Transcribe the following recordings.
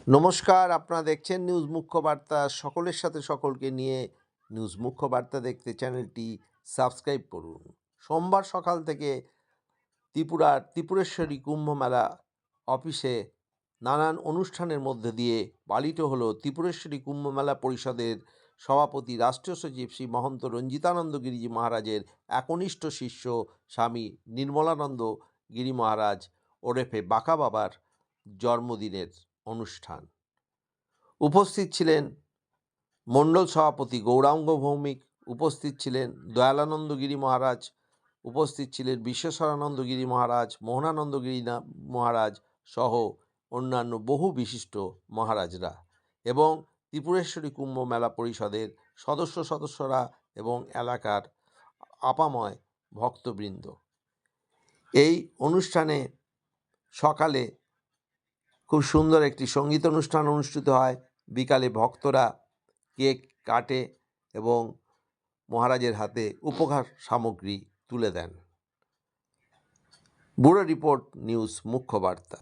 নমস্কার, আপনারা দেখছেন নিউজ মুখ্য বার্তা। সকলের সাথে সকলকে নিয়ে নিউজ মুখ্য বার্তা দেখতে চ্যানেলটি সাবস্ক্রাইব করুন। সোমবার সকাল থেকে ত্রিপুরার ত্রিপুরেশ্বরী কুম্ভ মেলা অফিসে নানান অনুষ্ঠানের মধ্যে দিয়ে পালিত হলো ত্রিপুরেশ্বরী কুম্ভ মেলা পরিষদের সভাপতি রাষ্ট্রীয় সচিব শ্রী মহন্ত রঞ্জিতানন্দ গিরিজি মহারাজের একনিষ্ঠ শিষ্য স্বামী নির্মলানন্দ গিরি মহারাজ ওরফে বাঁকা বাবার জন্মদিনের অনুষ্ঠান। উপস্থিত ছিলেন মণ্ডল সভাপতি গৌরাঙ্গ ভৌমিক, উপস্থিত ছিলেন দয়ালানন্দ গিরি মহারাজ, উপস্থিত ছিলেন বিশ্বেশ্বরানন্দ গিরি মহারাজ, মোহনানন্দ গিরি মহারাজ সহ অন্যান্য বহু বিশিষ্ট মহারাজরা এবং ত্রিপুরেশ্বরী কুম্ভ মেলা পরিষদের সদস্যরা এবং এলাকার আপাময় ভক্তবৃন্দ। এই অনুষ্ঠানে সকালে খুব সুন্দর একটি সঙ্গীত অনুষ্ঠান অনুষ্ঠিত হয়, বিকালে ভক্তরা কেক কাটে এবং মহারাজের হাতে উপহার সামগ্রী তুলে দেন। ব্যুরো রিপোর্ট, নিউজ মুখ্য বার্তা।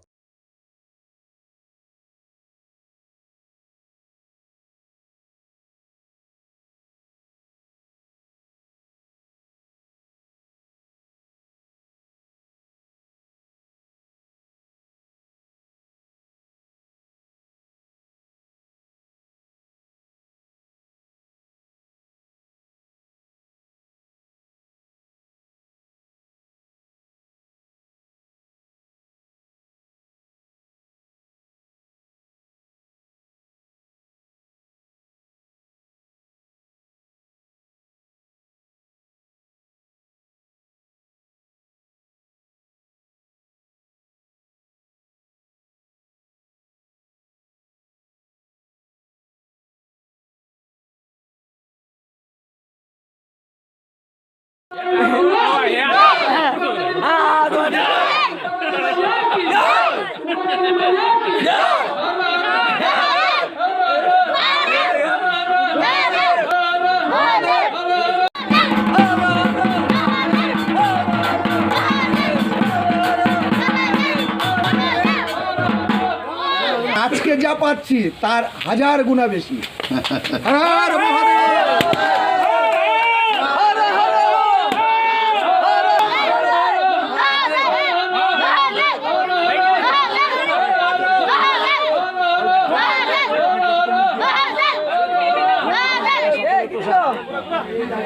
আজকে যা পাচ্ছি তার 1000 গুণা বেশি।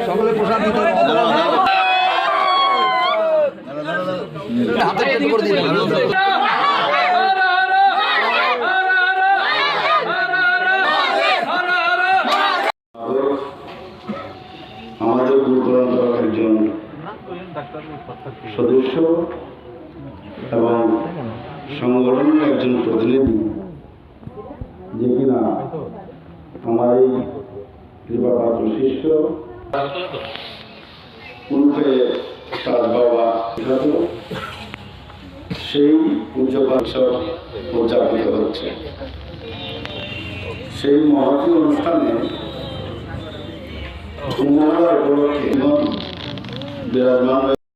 সকলে প্রসাদ দিতে আমাদের গুরুপরম্পরার একজন সদস্য এবং সংগঠনের একজন প্রতিনিধি, যে কিনা আমার এই কৃপাপাত্র শিষ্য পূর্বে তার বাবা সেই পূজ্যপাৎসব উদযাপিত হচ্ছে। সেই মহতী অনুষ্ঠানে কুম্ভমেলা উপলক্ষে বিরাজমান